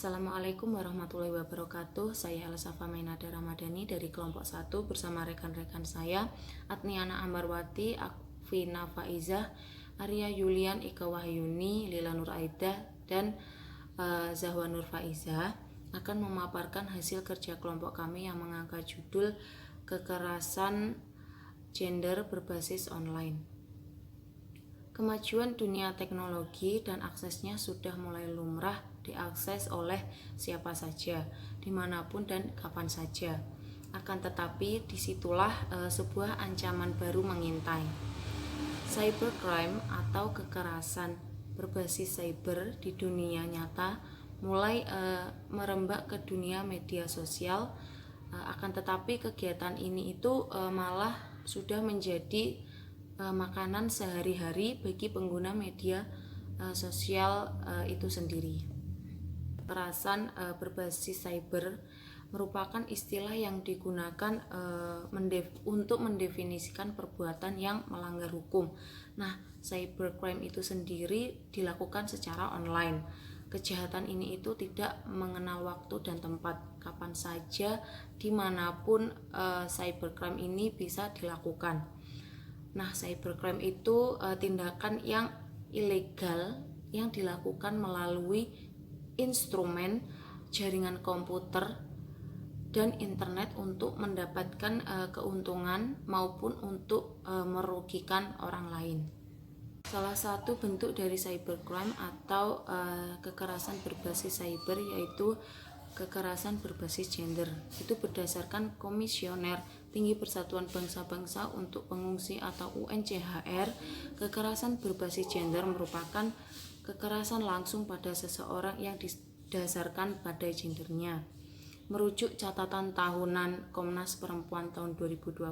Assalamualaikum warahmatullahi wabarakatuh. Saya Elsafa Mainada Ramadhani dari kelompok 1 bersama rekan-rekan saya Adniana Ambarwati, Akvina Faizah, Arya Yulian, Ika Wahyuni, Lila Nur Aidah, dan Zahwa Nur Faizah akan memaparkan hasil kerja kelompok kami yang mengangkat judul Kekerasan Gender Berbasis Online. Kemajuan dunia teknologi dan aksesnya sudah mulai lumrah diakses oleh siapa saja, dimanapun dan kapan saja. Akan tetapi disitulah sebuah ancaman baru mengintai. Cybercrime atau kekerasan berbasis cyber di dunia nyata mulai merembak ke dunia media sosial. Akan tetapi kegiatan ini itu malah sudah menjadi makanan sehari-hari bagi pengguna media sosial itu sendiri. Kekerasan berbasis cyber merupakan istilah yang digunakan untuk mendefinisikan perbuatan yang melanggar hukum. Nah, cybercrime itu sendiri dilakukan secara online. Kejahatan ini itu tidak mengenal waktu dan tempat, kapan saja, dimanapun cybercrime ini bisa dilakukan. Nah, cybercrime itu tindakan yang ilegal yang dilakukan melalui instrumen jaringan komputer dan internet untuk mendapatkan keuntungan maupun untuk merugikan orang lain. Salah satu bentuk dari cybercrime atau kekerasan berbasis cyber yaitu kekerasan berbasis gender. Itu berdasarkan Komisioner Tinggi Persatuan Bangsa-Bangsa untuk Pengungsi atau UNCHR, kekerasan berbasis gender merupakan kekerasan langsung pada seseorang yang didasarkan pada gendernya. Merujuk catatan tahunan Komnas Perempuan tahun 2020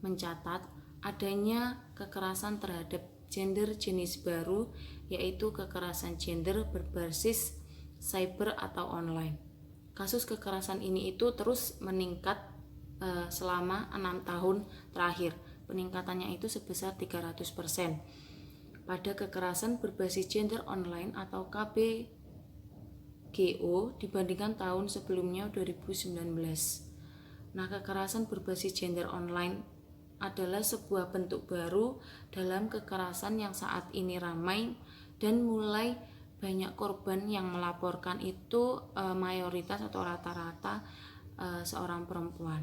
mencatat adanya kekerasan terhadap gender jenis baru, yaitu kekerasan gender berbasis cyber atau online. Kasus kekerasan ini itu terus meningkat selama 6 tahun terakhir. Peningkatannya itu sebesar 300%. Pada kekerasan berbasis gender online atau KBGO dibandingkan tahun sebelumnya 2019. Nah, kekerasan berbasis gender online adalah sebuah bentuk baru dalam kekerasan yang saat ini ramai dan mulai banyak korban yang melaporkan itu mayoritas atau rata-rata seorang perempuan.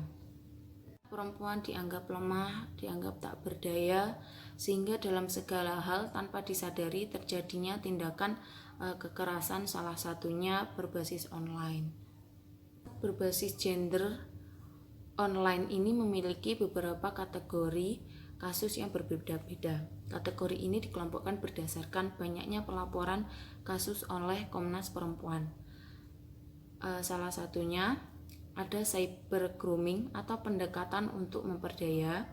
Perempuan dianggap lemah, dianggap tak berdaya, sehingga dalam segala hal tanpa disadari terjadinya tindakan kekerasan, salah satunya berbasis online. Berbasis gender online ini memiliki beberapa kategori kasus yang berbeda-beda. Kategori ini dikelompokkan berdasarkan banyaknya pelaporan kasus oleh Komnas Perempuan. Salah satunya ada cyber grooming atau pendekatan untuk memperdaya,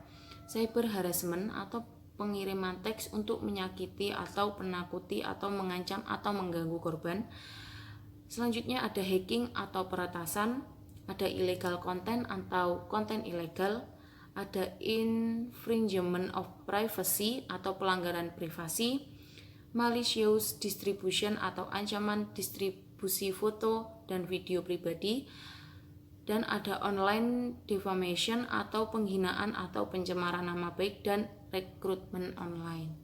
cyber harassment atau pengiriman teks untuk menyakiti atau menakuti atau mengancam atau mengganggu korban. Selanjutnya ada hacking atau peretasan, ada illegal content atau konten ilegal, ada infringement of privacy atau pelanggaran privasi, malicious distribution atau ancaman distribusi foto dan video pribadi, dan ada online defamation atau penghinaan atau pencemaran nama baik dan rekrutmen online.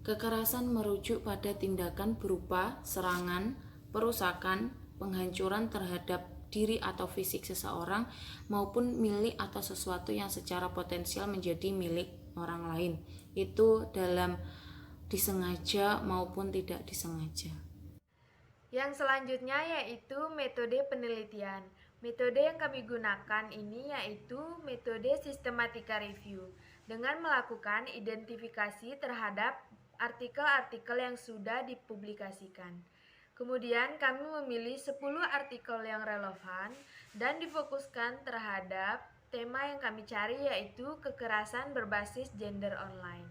Kekerasan merujuk pada tindakan berupa serangan, perusakan, penghancuran terhadap diri atau fisik seseorang maupun milik atau sesuatu yang secara potensial menjadi milik orang lain. Itu dalam disengaja maupun tidak disengaja. Yang selanjutnya yaitu metode penelitian. Metode yang kami gunakan ini yaitu metode sistematika review dengan melakukan identifikasi terhadap artikel-artikel yang sudah dipublikasikan. Kemudian kami memilih 10 artikel yang relevan dan difokuskan terhadap tema yang kami cari yaitu kekerasan berbasis gender online.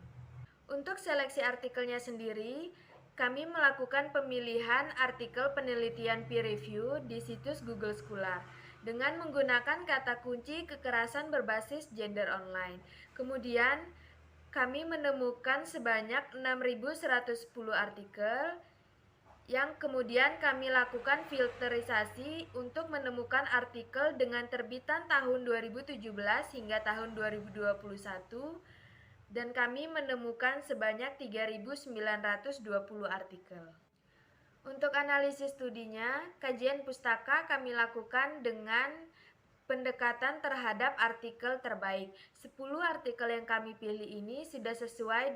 Untuk seleksi artikelnya sendiri, kami melakukan pemilihan artikel penelitian peer review di situs Google Scholar dengan menggunakan kata kunci kekerasan berbasis gender online. Kemudian, kami menemukan sebanyak 6.110 artikel yang kemudian kami lakukan filterisasi untuk menemukan artikel dengan terbitan tahun 2017 hingga tahun 2021, dan kami menemukan sebanyak 3.920 artikel. Untuk analisis studinya, kajian pustaka kami lakukan dengan pendekatan terhadap artikel terbaik. 10 artikel yang kami pilih ini sudah sesuai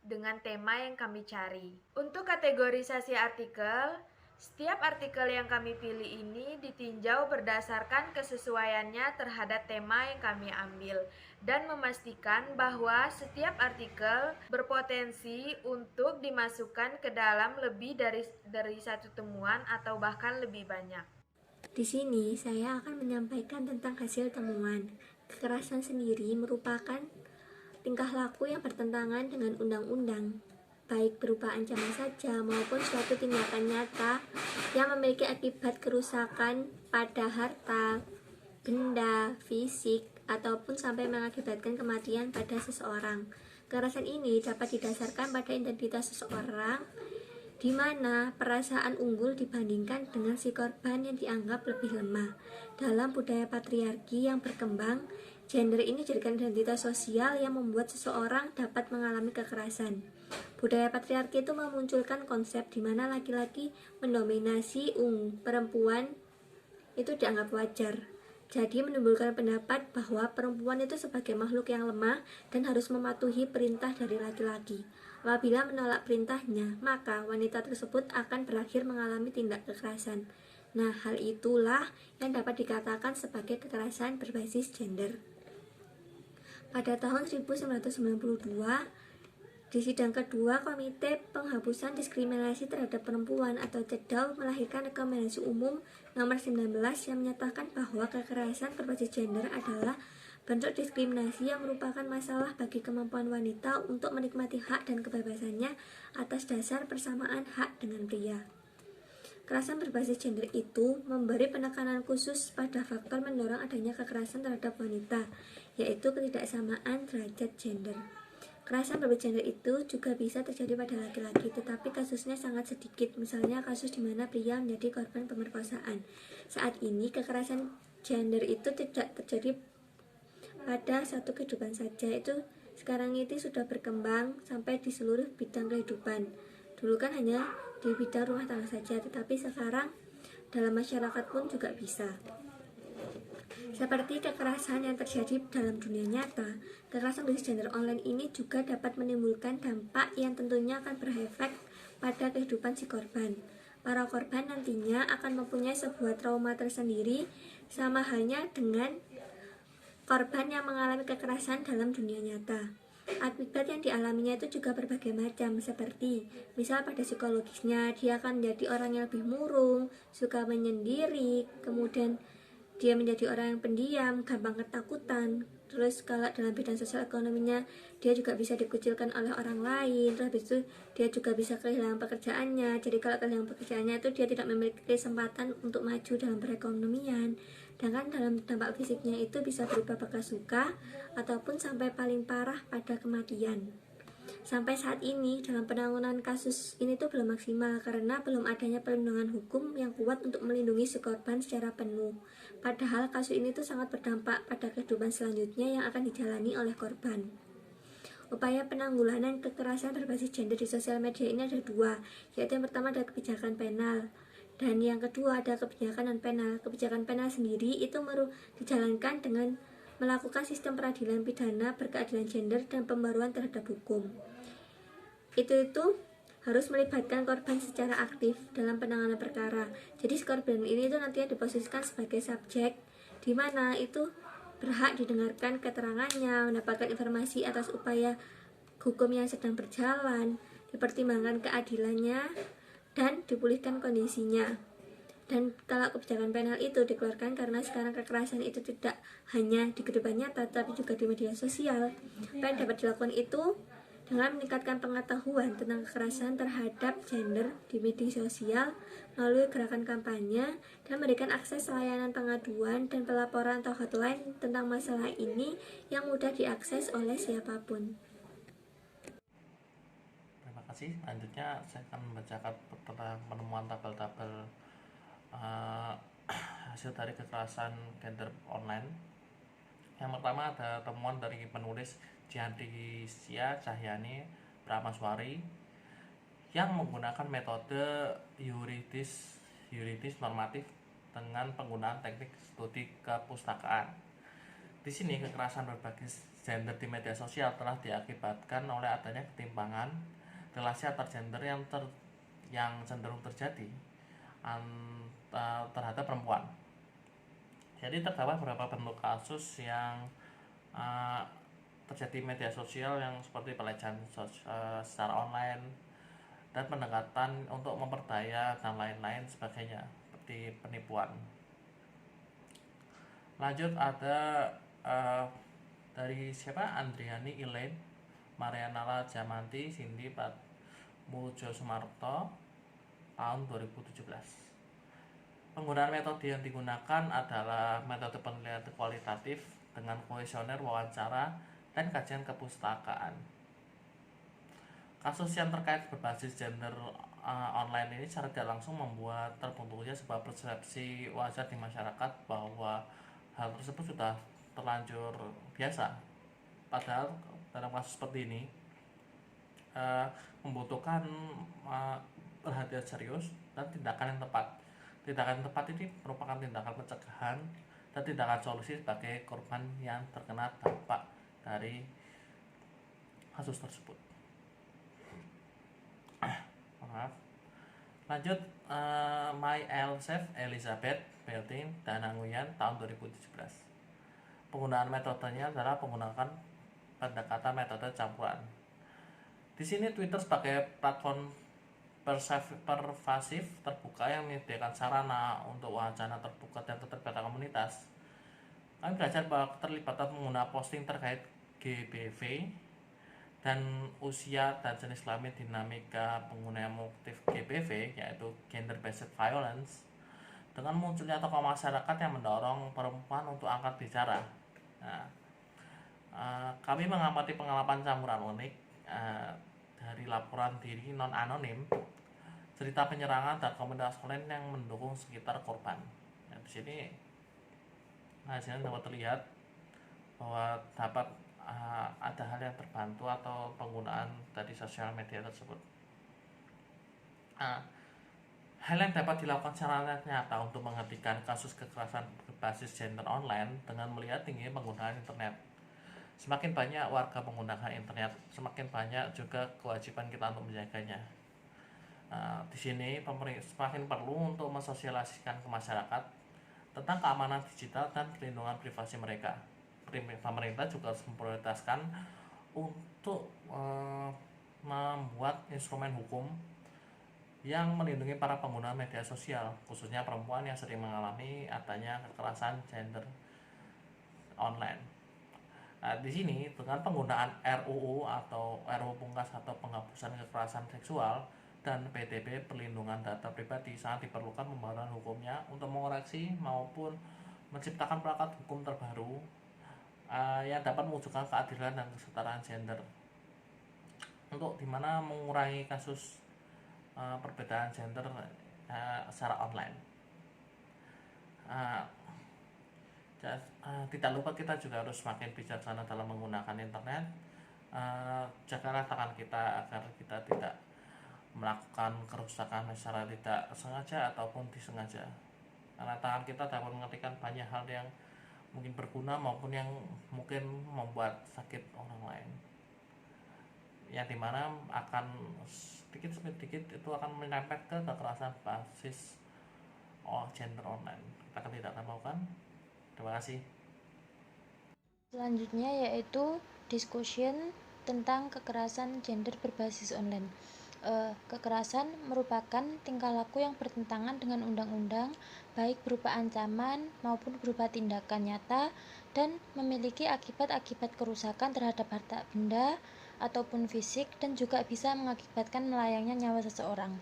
dengan tema yang kami cari. Untuk kategorisasi artikel, setiap artikel yang kami pilih ini ditinjau berdasarkan kesesuaiannya terhadap tema yang kami ambil dan memastikan bahwa setiap artikel berpotensi untuk dimasukkan ke dalam lebih dari satu temuan atau bahkan lebih banyak. Di sini saya akan menyampaikan tentang hasil temuan. Kekerasan sendiri merupakan tingkah laku yang bertentangan dengan undang-undang, baik berupa ancaman saja maupun suatu tindakan nyata yang memiliki akibat kerusakan pada harta, benda, fisik, ataupun sampai mengakibatkan kematian pada seseorang. Kekerasan ini dapat didasarkan pada identitas seseorang, di mana perasaan unggul dibandingkan dengan si korban yang dianggap lebih lemah. Dalam budaya patriarki yang berkembang, gender ini dijadikan identitas sosial yang membuat seseorang dapat mengalami kekerasan. Budaya patriarki itu memunculkan konsep di mana laki-laki mendominasi perempuan itu dianggap wajar. Jadi menimbulkan pendapat bahwa perempuan itu sebagai makhluk yang lemah dan harus mematuhi perintah dari laki-laki. Apabila menolak perintahnya, maka wanita tersebut akan berakhir mengalami tindak kekerasan. Nah, hal itulah yang dapat dikatakan sebagai kekerasan berbasis gender. Pada tahun 1992, di sidang kedua Komite Penghapusan Diskriminasi Terhadap Perempuan atau CEDAW melahirkan rekomendasi umum nomor 19 yang menyatakan bahwa kekerasan berbasis gender adalah bentuk diskriminasi yang merupakan masalah bagi kemampuan wanita untuk menikmati hak dan kebebasannya atas dasar persamaan hak dengan pria. Kekerasan berbasis gender itu memberi penekanan khusus pada faktor mendorong adanya kekerasan terhadap wanita, yaitu ketidaksamaan derajat gender. Kekerasan berbasis gender itu juga bisa terjadi pada laki-laki, tetapi kasusnya sangat sedikit. Misalnya kasus di mana pria menjadi korban pemerkosaan. Saat ini kekerasan gender itu tidak terjadi pada satu kehidupan saja, itu sekarang ini sudah berkembang sampai di seluruh bidang kehidupan. Dulu kan hanya di bidang rumah tangga saja, tetapi sekarang dalam masyarakat pun juga bisa. Seperti kekerasan yang terjadi dalam dunia nyata, kekerasan berbasis gender online ini juga dapat menimbulkan dampak yang tentunya akan berefek pada kehidupan si korban. Para korban nantinya akan mempunyai sebuah trauma tersendiri, sama halnya dengan korban yang mengalami kekerasan dalam dunia nyata. Akibat yang dialaminya itu juga berbagai macam, seperti misal pada psikologisnya, dia akan menjadi orang yang lebih murung, suka menyendiri, kemudian dia menjadi orang yang pendiam, gampang ketakutan. Terus kalau dalam bidang sosial ekonominya, dia juga bisa dikucilkan oleh orang lain. Terus habis itu dia juga bisa kehilangan pekerjaannya. Jadi kalau kehilangan pekerjaannya itu dia tidak memiliki kesempatan untuk maju dalam perekonomian. Sedangkan dalam dampak fisiknya itu bisa berupa bekas luka ataupun sampai paling parah pada kematian. Sampai saat ini dalam penanganan kasus ini tuh belum maksimal karena belum adanya perlindungan hukum yang kuat untuk melindungi si korban secara penuh. Padahal kasus ini tuh sangat berdampak pada kehidupan selanjutnya yang akan dijalani oleh korban. Upaya penanggulangan kekerasan berbasis gender di sosial media ini ada dua, yaitu yang pertama adalah kebijakan penal, dan yang kedua ada kebijakan non-penal. Kebijakan penal sendiri itu dijalankan dengan melakukan sistem peradilan pidana berkeadilan gender dan pembaruan terhadap hukum. Itu harus melibatkan korban secara aktif dalam penanganan perkara. Jadi korban ini itu nantinya diposisikan sebagai subjek, di mana itu berhak didengarkan keterangannya, mendapatkan informasi atas upaya hukum yang sedang berjalan, dipertimbangkan keadilannya, dan dipulihkan kondisinya. Dan kalau kebijakan penal itu dikeluarkan karena sekarang kekerasan itu tidak hanya di kehidupan nyata tapi juga di media sosial. Apa yang dapat dilakukan itu dengan meningkatkan pengetahuan tentang kekerasan terhadap gender di media sosial melalui gerakan kampanye dan memberikan akses layanan pengaduan dan pelaporan atau hotline tentang masalah ini yang mudah diakses oleh siapapun. kasih. Selanjutnya saya akan membacakan tentang penemuan tabel-tabel hasil dari kekerasan gender online. Yang pertama ada temuan dari penulis Jihandisia Cahyani Pramaswari yang menggunakan metode yuridis normatif dengan penggunaan teknik studi kepustakaan. Di sini kekerasan berbasis gender di media sosial telah diakibatkan oleh adanya ketimpangan relasi antar gender yang cenderung terjadi terhadap perempuan. Jadi terdapat beberapa bentuk kasus yang terjadi media sosial yang seperti pelecehan secara online dan pendekatan untuk memperdaya dan lain-lain sebagainya, seperti penipuan. Lanjut ada dari Andriani Elaine, Marianala Jamanti, Cindy Patmujo Sumarto tahun 2017. Penggunaan metode yang digunakan adalah metode penilaian kualitatif dengan kuesioner wawancara dan kajian kepustakaan. Kasus yang terkait berbasis gender online ini secara tidak langsung membuat terbentuknya sebuah persepsi wajar di masyarakat bahwa hal tersebut sudah terlanjur biasa. Padahal dalam kasus seperti ini membutuhkan perhatian serius dan tindakan yang tepat. Tindakan yang tepat ini merupakan tindakan pencegahan dan tindakan solusi sebagai korban yang terkena dampak dari kasus tersebut. Maaf. Lanjut, Myself Elizabeth Beltin dan Nguyen tahun 2017. Penggunaan metodenya adalah menggunakan pendekatan metode campuran. Di sini Twitter sebagai platform pervasif terbuka yang menyediakan sarana untuk wacana terbuka dan terbatas komunitas. Kami belajar bahwa keterlibatan pengguna posting terkait GBV dan usia dan jenis kelamin dinamika pengguna yang motif GBV, yaitu gender based violence, dengan munculnya tokoh masyarakat yang mendorong perempuan untuk angkat bicara. Nah, kami mengamati pengalaman campuran unik dari laporan diri non-anonim, cerita penyerangan dan komunitas online yang mendukung sekitar korban. Nah, di sini hasilnya dapat terlihat bahwa dapat ada hal yang terbantu atau penggunaan dari sosial media tersebut. Hal yang dapat dilakukan secara nyata untuk menghentikan kasus kekerasan berbasis gender online dengan melihat tingginya penggunaan internet. Semakin banyak warga menggunakan internet, semakin banyak juga kewajiban kita untuk menjaganya. Di sini semakin perlu untuk mensosialisasikan ke masyarakat tentang keamanan digital dan perlindungan privasi mereka. Pemerintah juga harus memprioritaskan untuk membuat instrumen hukum yang melindungi para pengguna media sosial, khususnya perempuan yang sering mengalami adanya kekerasan gender online. Nah, di sini dengan penggunaan RUU atau RUU Pungkas atau penghapusan kekerasan seksual dan PDB perlindungan data pribadi sangat diperlukan pembaharuan hukumnya untuk mengoreksi maupun menciptakan perangkat hukum terbaru yang dapat mewujudkan keadilan dan kesetaraan gender untuk dimana mengurangi kasus perbedaan gender secara online. Tidak lupa kita juga harus semakin bijaksana dalam menggunakan internet. Jagalah tangan kita agar kita tidak melakukan kerusakan secara tidak sengaja ataupun disengaja, karena tangan kita dapat mengetikkan banyak hal yang mungkin berguna maupun yang mungkin membuat sakit orang lain, yang dimana akan sedikit demi sedikit itu akan menyerempet ke kekerasan basis gender online. Kita akan tidak melakukan. Terima kasih. Selanjutnya yaitu discussion tentang kekerasan gender berbasis online. Kekerasan merupakan tingkah laku yang bertentangan dengan undang-undang, baik berupa ancaman maupun berupa tindakan nyata, dan memiliki akibat-akibat kerusakan terhadap harta benda ataupun fisik, dan juga bisa mengakibatkan melayangnya nyawa seseorang.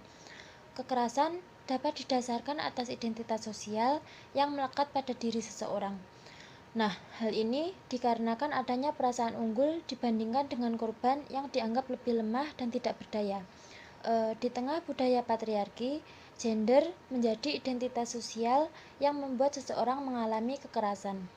Kekerasan dapat didasarkan atas identitas sosial yang melekat pada diri seseorang. Nah, hal ini dikarenakan adanya perasaan unggul dibandingkan dengan korban yang dianggap lebih lemah dan tidak berdaya. Di tengah budaya patriarki, gender menjadi identitas sosial yang membuat seseorang mengalami kekerasan.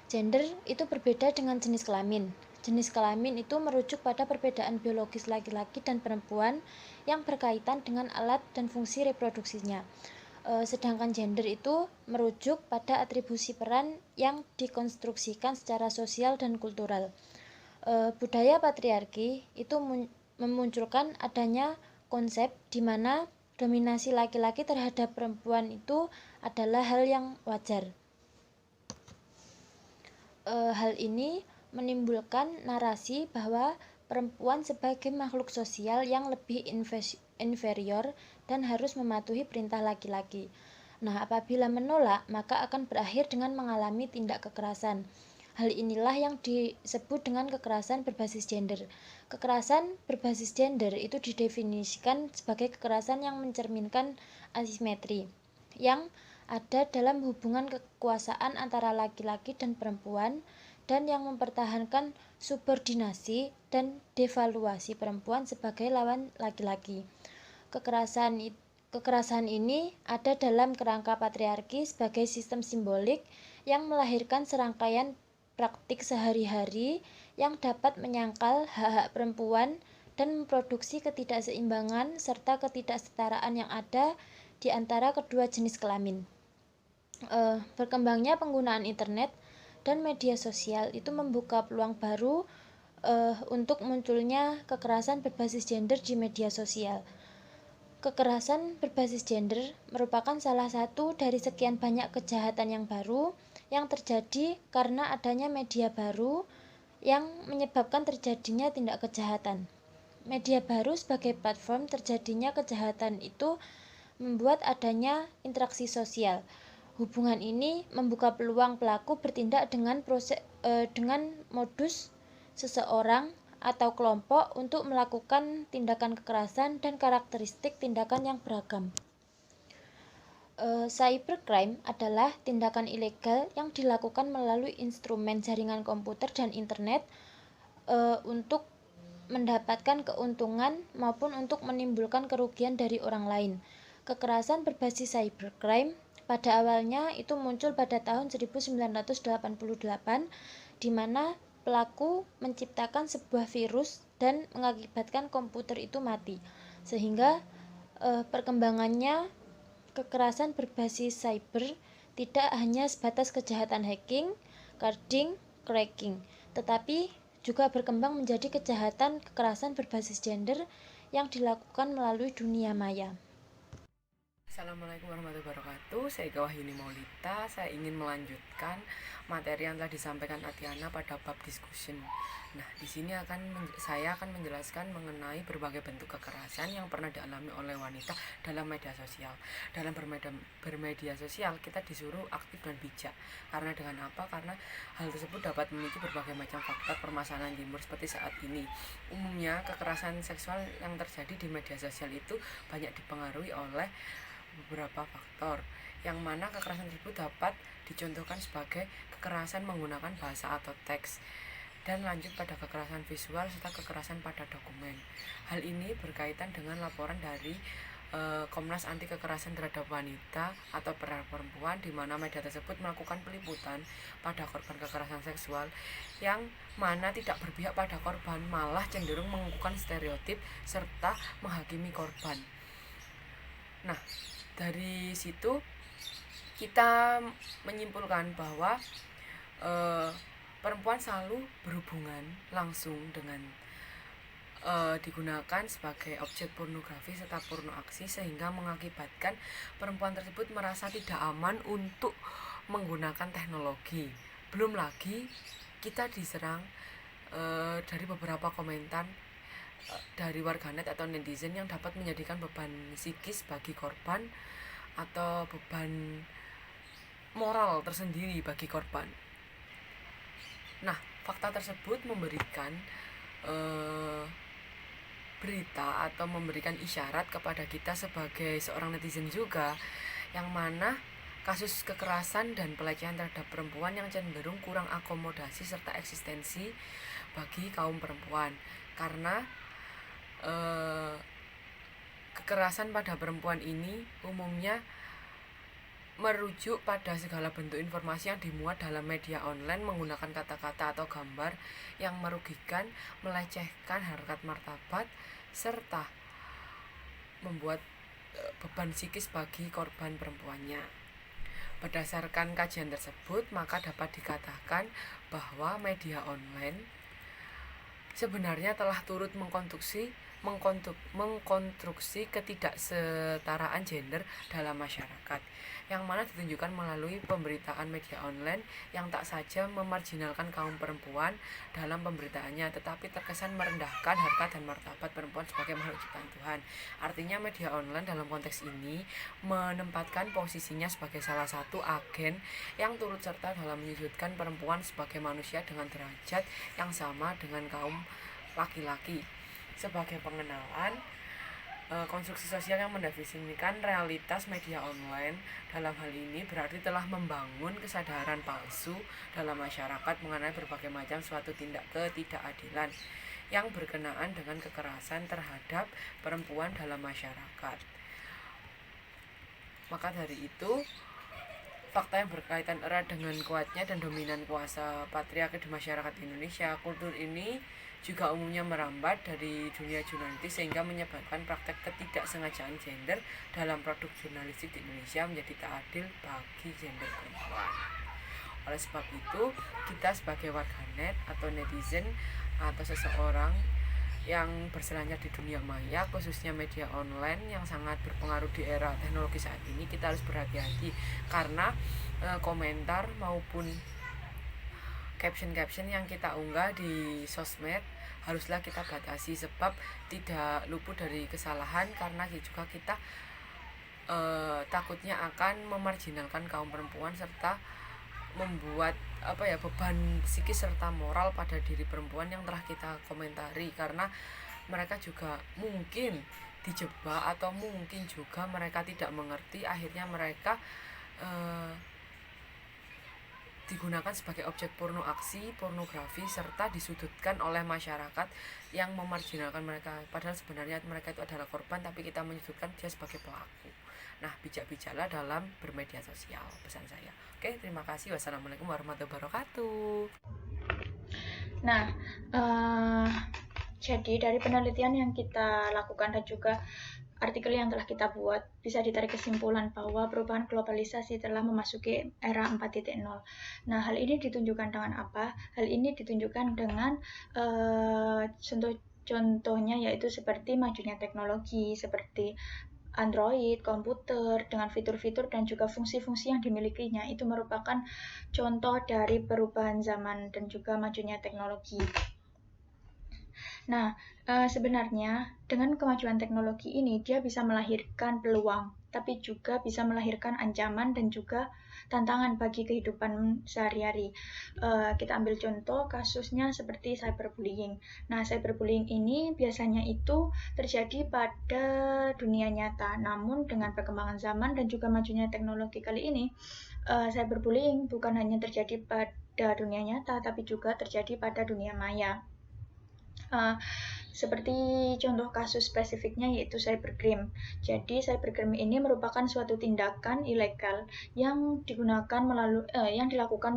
Gender itu berbeda dengan jenis kelamin. Jenis kelamin itu merujuk pada perbedaan biologis laki-laki dan perempuan yang berkaitan dengan alat dan fungsi reproduksinya. Sedangkan gender itu merujuk pada atribusi peran yang dikonstruksikan secara sosial dan kultural. Budaya patriarki itu memunculkan adanya konsep di mana dominasi laki-laki terhadap perempuan itu adalah hal yang wajar. Hal ini menimbulkan narasi bahwa perempuan sebagai makhluk sosial yang lebih inferior dan harus mematuhi perintah laki-laki. Nah, apabila menolak, maka akan berakhir dengan mengalami tindak kekerasan. Hal inilah yang disebut dengan kekerasan berbasis gender. Kekerasan berbasis gender itu didefinisikan sebagai kekerasan yang mencerminkan asimetri yang ada dalam hubungan kekuasaan antara laki-laki dan perempuan dan yang mempertahankan subordinasi dan devaluasi perempuan sebagai lawan laki-laki. Kekerasan ini ada dalam kerangka patriarki sebagai sistem simbolik yang melahirkan serangkaian praktik sehari-hari yang dapat menyangkal hak-hak perempuan dan memproduksi ketidakseimbangan serta ketidaksetaraan yang ada di antara kedua jenis kelamin. Berkembangnya penggunaan internet dan media sosial itu membuka peluang baru untuk munculnya kekerasan berbasis gender di media sosial. Kekerasan berbasis gender merupakan salah satu dari sekian banyak kejahatan yang baru yang terjadi karena adanya media baru yang menyebabkan terjadinya tindak kejahatan. Media baru sebagai platform terjadinya kejahatan itu membuat adanya interaksi sosial. Hubungan ini membuka peluang pelaku bertindak dengan modus seseorang atau kelompok untuk melakukan tindakan kekerasan dan karakteristik tindakan yang beragam. Cybercrime adalah tindakan ilegal yang dilakukan melalui instrumen jaringan komputer dan internet untuk mendapatkan keuntungan maupun untuk menimbulkan kerugian dari orang lain. Kekerasan berbasis cybercrime pada awalnya itu muncul pada tahun 1988 di mana pelaku menciptakan sebuah virus dan mengakibatkan komputer itu mati. Sehingga perkembangannya kekerasan berbasis cyber tidak hanya sebatas kejahatan hacking, carding, cracking, tetapi juga berkembang menjadi kejahatan kekerasan berbasis gender yang dilakukan melalui dunia maya. Assalamualaikum warahmatullahi wabarakatuh. Saya Ika Wahyuni Maulita. Saya ingin melanjutkan materi yang telah disampaikan Atiana pada bab discussion. Nah, di sini saya akan menjelaskan mengenai berbagai bentuk kekerasan yang pernah dialami oleh wanita dalam media sosial. Dalam bermedia sosial, kita disuruh aktif dan bijak. Karena dengan apa? Karena hal tersebut dapat memicu berbagai macam faktor permasalahan timur seperti saat ini. Umumnya, kekerasan seksual yang terjadi di media sosial itu banyak dipengaruhi oleh beberapa faktor, yang mana kekerasan tersebut dapat dicontohkan sebagai kekerasan menggunakan bahasa atau teks, dan lanjut pada kekerasan visual serta kekerasan pada dokumen. Hal ini berkaitan dengan laporan dari Komnas Anti Kekerasan Terhadap Wanita atau Perempuan, di mana media tersebut melakukan peliputan pada korban kekerasan seksual yang mana tidak berpihak pada korban, malah cenderung mengukuhkan stereotip serta menghakimi korban. Nah, dari situ kita menyimpulkan bahwa perempuan selalu berhubungan langsung dengan digunakan sebagai objek pornografi serta porno aksi, sehingga mengakibatkan perempuan tersebut merasa tidak aman untuk menggunakan teknologi. Belum lagi kita diserang dari beberapa komentar dari warganet atau netizen yang dapat menjadikan beban psikis bagi korban atau beban moral tersendiri bagi korban. Nah, fakta tersebut memberikan berita atau memberikan isyarat kepada kita sebagai seorang netizen juga, yang mana kasus kekerasan dan pelecehan terhadap perempuan yang cenderung kurang akomodasi serta eksistensi bagi kaum perempuan. Karena kekerasan pada perempuan ini umumnya merujuk pada segala bentuk informasi yang dimuat dalam media online menggunakan kata-kata atau gambar yang merugikan, melecehkan harkat martabat, serta membuat beban psikis bagi korban perempuannya. Berdasarkan kajian tersebut, maka dapat dikatakan bahwa media online sebenarnya telah turut mengkonstruksi ketidaksetaraan gender dalam masyarakat, yang mana ditunjukkan melalui pemberitaan media online yang tak saja memarginalkan kaum perempuan dalam pemberitaannya, tetapi terkesan merendahkan harkat dan martabat perempuan sebagai makhluk ciptaan Tuhan. Artinya media online dalam konteks ini menempatkan posisinya sebagai salah satu agen yang turut serta dalam menyudutkan perempuan sebagai manusia dengan derajat yang sama dengan kaum laki-laki. Sebagai pengenalan, konstruksi sosial yang mendefinisikan realitas media online dalam hal ini berarti telah membangun kesadaran palsu dalam masyarakat mengenai berbagai macam suatu tindak ketidakadilan yang berkenaan dengan kekerasan terhadap perempuan dalam masyarakat. Maka dari itu, fakta yang berkaitan erat dengan kuatnya dan dominan kuasa patriarki di masyarakat Indonesia, kultur ini juga umumnya merambat dari dunia jurnalistik sehingga menyebabkan praktek ketidaksengajaan gender dalam produk jurnalistik di Indonesia menjadi tak adil bagi gender perempuan. Oleh sebab itu, kita sebagai warganet atau netizen atau seseorang yang berselancar di dunia maya, khususnya media online yang sangat berpengaruh di era teknologi saat ini, kita harus berhati-hati karena komentar maupun caption-caption yang kita unggah di sosmed haruslah kita batasi, sebab tidak luput dari kesalahan karena juga kita takutnya akan memarginalkan kaum perempuan serta membuat beban psikis serta moral pada diri perempuan yang telah kita komentari, karena mereka juga mungkin dijebak atau mungkin juga mereka tidak mengerti, akhirnya mereka digunakan sebagai objek porno aksi, pornografi, serta disudutkan oleh masyarakat yang memarginalkan mereka. Padahal sebenarnya mereka itu adalah korban, tapi kita menyudutkan dia sebagai pelaku. Nah, bijak-bijaklah dalam bermedia sosial, pesan saya. Oke, terima kasih. Wassalamualaikum warahmatullahi wabarakatuh. Nah, jadi dari penelitian yang kita lakukan dan juga artikel yang telah kita buat, bisa ditarik kesimpulan bahwa perubahan globalisasi telah memasuki era 4.0. Nah, hal ini ditunjukkan dengan apa? Hal ini ditunjukkan dengan contohnya yaitu seperti majunya teknologi, seperti Android, komputer, dengan fitur-fitur dan juga fungsi-fungsi yang dimilikinya. Itu merupakan contoh dari perubahan zaman dan juga majunya teknologi. Nah, sebenarnya dengan kemajuan teknologi ini dia bisa melahirkan peluang, tapi juga bisa melahirkan ancaman dan juga tantangan bagi kehidupan sehari-hari. Kita ambil contoh kasusnya seperti cyberbullying. Nah, cyberbullying ini biasanya itu terjadi pada dunia nyata, namun dengan perkembangan zaman dan juga majunya teknologi kali ini, cyberbullying bukan hanya terjadi pada dunia nyata, tapi juga terjadi pada dunia maya. Seperti contoh kasus spesifiknya yaitu cybercrime. Jadi cybercrime ini merupakan suatu tindakan ilegal yang dilakukan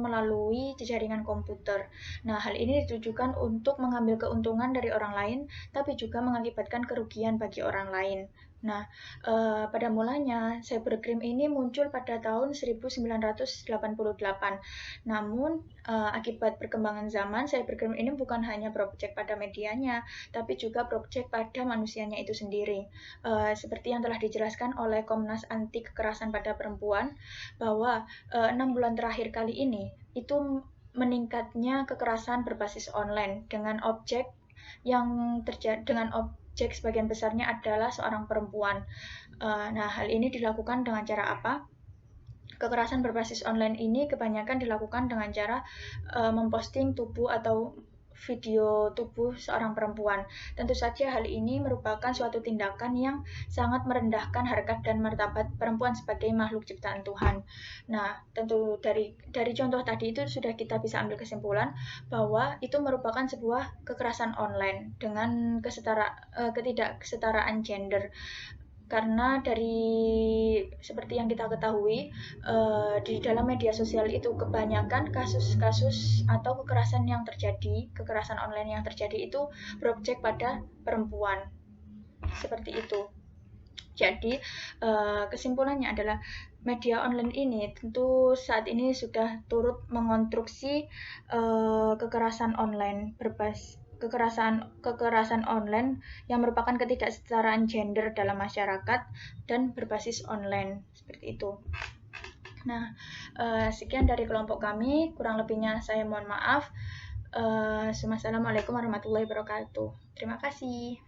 melalui jaringan komputer. Nah, hal ini ditujukan untuk mengambil keuntungan dari orang lain, tapi juga mengakibatkan kerugian bagi orang lain. Nah, pada mulanya cybercrime ini muncul pada tahun 1988. Namun, akibat perkembangan zaman, cybercrime ini bukan hanya berobjek pada medianya, tapi juga berobjek pada manusianya itu sendiri. Seperti yang telah dijelaskan oleh Komnas Anti Kekerasan pada Perempuan, bahwa 6 bulan terakhir kali ini itu meningkatnya kekerasan berbasis online dengan objek sebagian besarnya adalah seorang perempuan. Nah, hal ini dilakukan dengan cara apa? Kekerasan berbasis online ini kebanyakan dilakukan dengan cara memposting tubuh atau video tubuh seorang perempuan. Tentu saja hal ini merupakan suatu tindakan yang sangat merendahkan harkat dan martabat perempuan sebagai makhluk ciptaan Tuhan. Nah, tentu dari contoh tadi itu sudah kita bisa ambil kesimpulan bahwa itu merupakan sebuah kekerasan online dengan ketidaksetaraan gender. Karena seperti yang kita ketahui, di dalam media sosial itu kebanyakan kasus-kasus atau kekerasan online yang terjadi itu berobjek pada perempuan. Seperti itu. Jadi, kesimpulannya adalah media online ini tentu saat ini sudah turut mengonstruksi kekerasan online yang merupakan ketidaksetaraan gender dalam masyarakat dan berbasis online seperti itu. Nah, sekian dari kelompok kami, kurang lebihnya saya mohon maaf. Wassalamualaikum warahmatullahi wabarakatuh. Terima kasih.